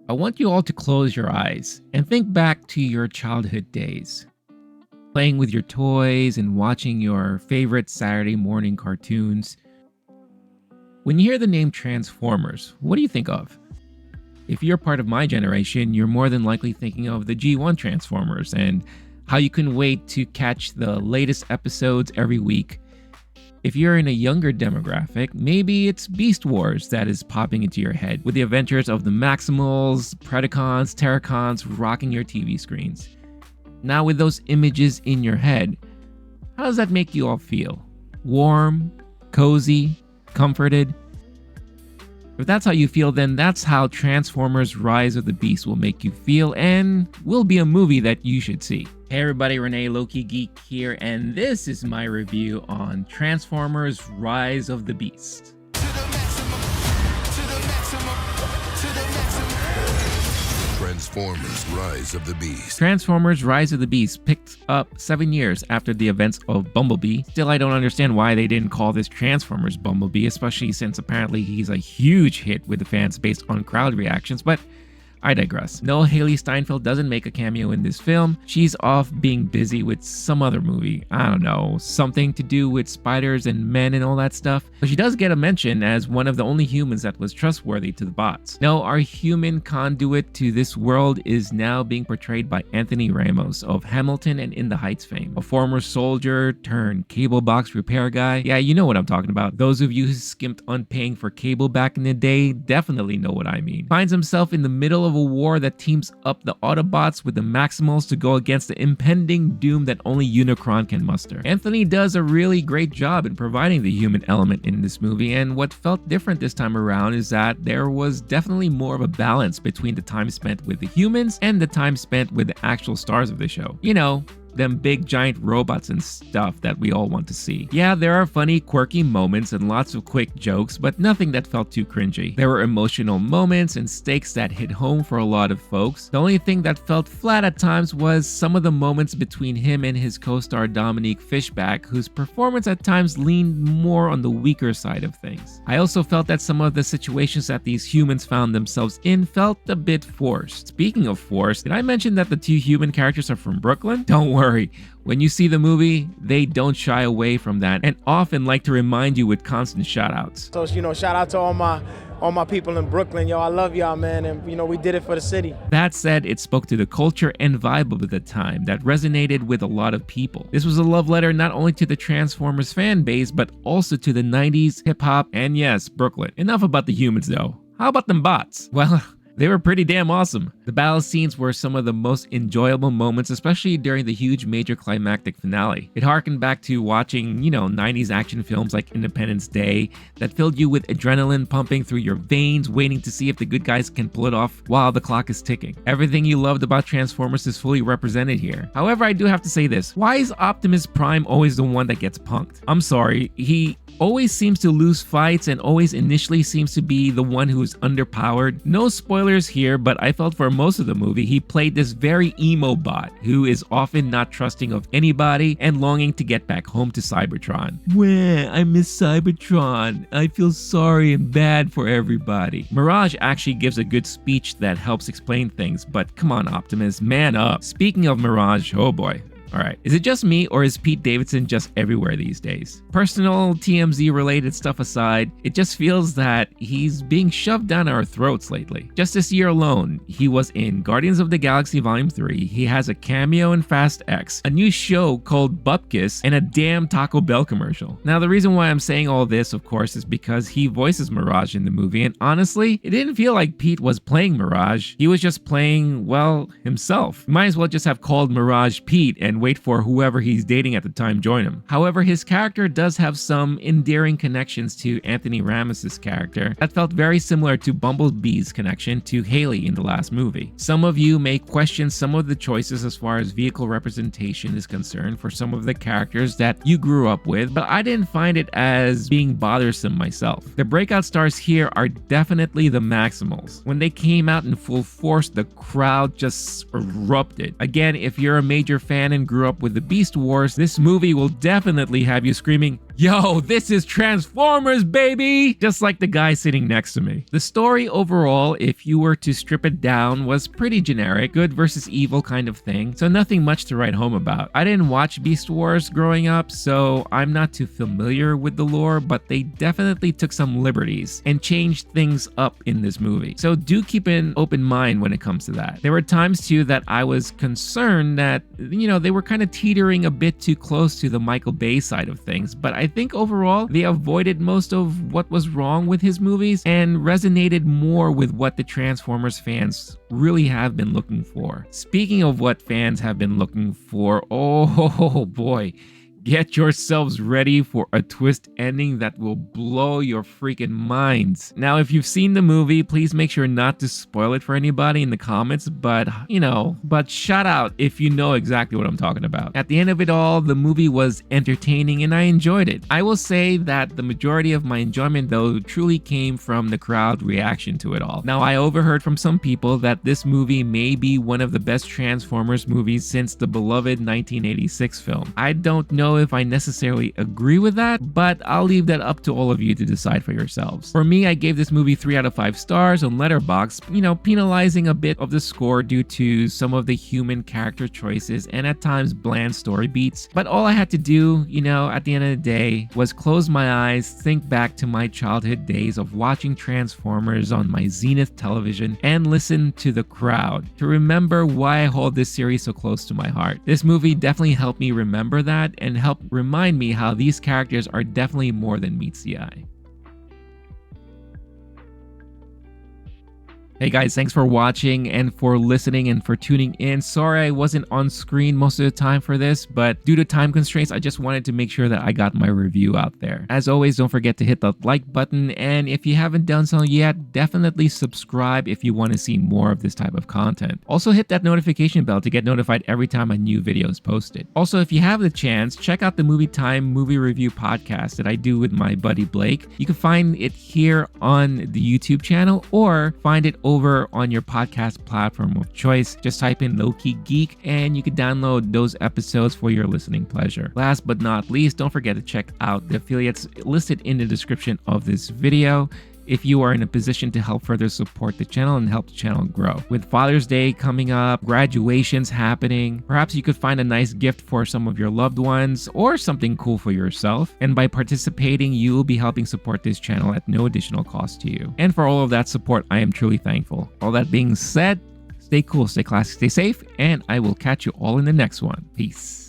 I want you all to close your eyes and think back to your childhood days. Playing with your toys and watching your favorite Saturday morning cartoons. When you hear the name Transformers, what do you think of? If you're part of my generation, you're more than likely thinking of the G1 Transformers and how you couldn't wait to catch the latest episodes every week. If you're in a younger demographic, maybe it's Beast Wars that is popping into your head, with the adventures of the Maximals, Predacons, Terracons rocking your TV screens. Now with those images in your head, how does that make you all feel? Warm? Cozy? Comforted? If that's how you feel, then that's how Transformers Rise of the Beast will make you feel and will be a movie that you should see. Hey everybody, Renee Loki Geek here, and this is my review on Transformers Rise of the Beast. Transformers Rise of the Beast. Transformers Rise of the Beast picked up 7 years after the events of Bumblebee. Still, I don't understand why they didn't call this Transformers Bumblebee, especially since apparently he's a huge hit with the fans based on crowd reactions, but I digress. No, Haley Steinfeld doesn't make a cameo in this film. She's off being busy with some other movie. I don't know, something to do with spiders and men and all that stuff. But she does get a mention as one of the only humans that was trustworthy to the bots. No, our human conduit to this world is now being portrayed by Anthony Ramos of Hamilton and In the Heights fame. A former soldier turned cable box repair guy. Yeah, you know what I'm talking about. Those of you who skimped on paying for cable back in the day definitely know what I mean. Finds himself in the middle of a war that teams up the Autobots with the Maximals to go against the impending doom that only Unicron can muster. Anthony does a really great job in providing the human element in this movie, and what felt different this time around is that there was definitely more of a balance between the time spent with the humans and the time spent with the actual stars of the show. You know, them big giant robots and stuff that we all want to see. Yeah, there are funny, quirky moments and lots of quick jokes, but nothing that felt too cringy. There were emotional moments and stakes that hit home for a lot of folks. The only thing that felt flat at times was some of the moments between him and his co-star Dominique Fishback, whose performance at times leaned more on the weaker side of things. I also felt that some of the situations that these humans found themselves in felt a bit forced. Speaking of forced, did I mention that the two human characters are from Brooklyn? Don't worry. When you see the movie, they don't shy away from that and often like to remind you with constant shout-outs. So, shout out to all my people in Brooklyn. Yo, I love y'all, man, and we did it for the city. That said, it spoke to the culture and vibe of the time that resonated with a lot of people. This was a love letter not only to the Transformers fan base, but also to the 90s, hip-hop, and yes, Brooklyn. Enough about the humans though. How about them bots? Well, they were pretty damn awesome. The battle scenes were some of the most enjoyable moments, especially during the huge major climactic finale. It harkened back to watching, 90s action films like Independence Day that filled you with adrenaline pumping through your veins, waiting to see if the good guys can pull it off while the clock is ticking. Everything you loved about Transformers is fully represented here. However, I do have to say this. Why is Optimus Prime always the one that gets punked? I'm sorry, he always seems to lose fights and always initially seems to be the one who is underpowered. No spoilers here, but I felt for most of the movie he played this very emo bot who is often not trusting of anybody and longing to get back home to Cybertron. Wah, I miss Cybertron. I feel sorry and bad for everybody. Mirage actually gives a good speech that helps explain things, but come on Optimus, man up. Speaking of Mirage, oh boy. Alright, is it just me or is Pete Davidson just everywhere these days? Personal TMZ related stuff aside, it just feels that he's being shoved down our throats lately. Just this year alone, he was in Guardians of the Galaxy Volume 3, he has a cameo in Fast X, a new show called Bupkis, and a damn Taco Bell commercial. Now the reason why I'm saying all this, of course, is because he voices Mirage in the movie, and honestly, it didn't feel like Pete was playing Mirage, he was just playing, well, himself. Might as well just have called Mirage Pete and wait for whoever he's dating at the time join him. However, his character does have some endearing connections to Anthony Ramos's character that felt very similar to Bumblebee's connection to Haley in the last movie. Some of you may question some of the choices as far as vehicle representation is concerned for some of the characters that you grew up with, but I didn't find it as being bothersome myself. The breakout stars here are definitely the Maximals. When they came out in full force, the crowd just erupted. Again, if you're a major fan and grew up with the Beast Wars, this movie will definitely have you screaming, Yo, this is Transformers, baby! Just like the guy sitting next to me. The story overall, if you were to strip it down, was pretty generic, good versus evil kind of thing, so nothing much to write home about. I didn't watch Beast Wars growing up, so I'm not too familiar with the lore, but they definitely took some liberties and changed things up in this movie. So do keep an open mind when it comes to that. There were times too that I was concerned that, they were kind of teetering a bit too close to the Michael Bay side of things, but I think overall they avoided most of what was wrong with his movies and resonated more with what the Transformers fans really have been looking for. Speaking of what fans have been looking for, oh boy, get yourselves ready for a twist ending that will blow your freaking minds. Now, if you've seen the movie, please make sure not to spoil it for anybody in the comments, but shout out if you know exactly what I'm talking about. At the end of it all, the movie was entertaining and I enjoyed it. I will say that the majority of my enjoyment though truly came from the crowd reaction to it all. Now, I overheard from some people that this movie may be one of the best Transformers movies since the beloved 1986 film. I don't know if I necessarily agree with that, but I'll leave that up to all of you to decide for yourselves. For me, I gave this movie 3 out of 5 stars on Letterboxd, penalizing a bit of the score due to some of the human character choices and at times bland story beats. But all I had to do, at the end of the day, was close my eyes, think back to my childhood days of watching Transformers on my Zenith television, and listen to the crowd to remember why I hold this series so close to my heart. This movie definitely helped me remember that and help remind me how these characters are definitely more than meets the eye. Hey guys, thanks for watching and for listening and for tuning in. Sorry I wasn't on screen most of the time for this, but due to time constraints, I just wanted to make sure that I got my review out there. As always, don't forget to hit the like button, and if you haven't done so yet, definitely subscribe if you want to see more of this type of content. Also hit that notification bell to get notified every time a new video is posted. Also, if you have the chance, check out the Movie Time movie review podcast that I do with my buddy Blake. You can find it here on the YouTube channel or find it over on your podcast platform of choice. Just type in Low Key Geek and you can download those episodes for your listening pleasure. Last but not least, don't forget to check out the affiliates listed in the description of this video if you are in a position to help further support the channel and help the channel grow. With Father's Day coming up, graduations happening, perhaps you could find a nice gift for some of your loved ones or something cool for yourself. And by participating, you will be helping support this channel at no additional cost to you. And for all of that support, I am truly thankful. All that being said, stay cool, stay classy, stay safe, and I will catch you all in the next one. Peace.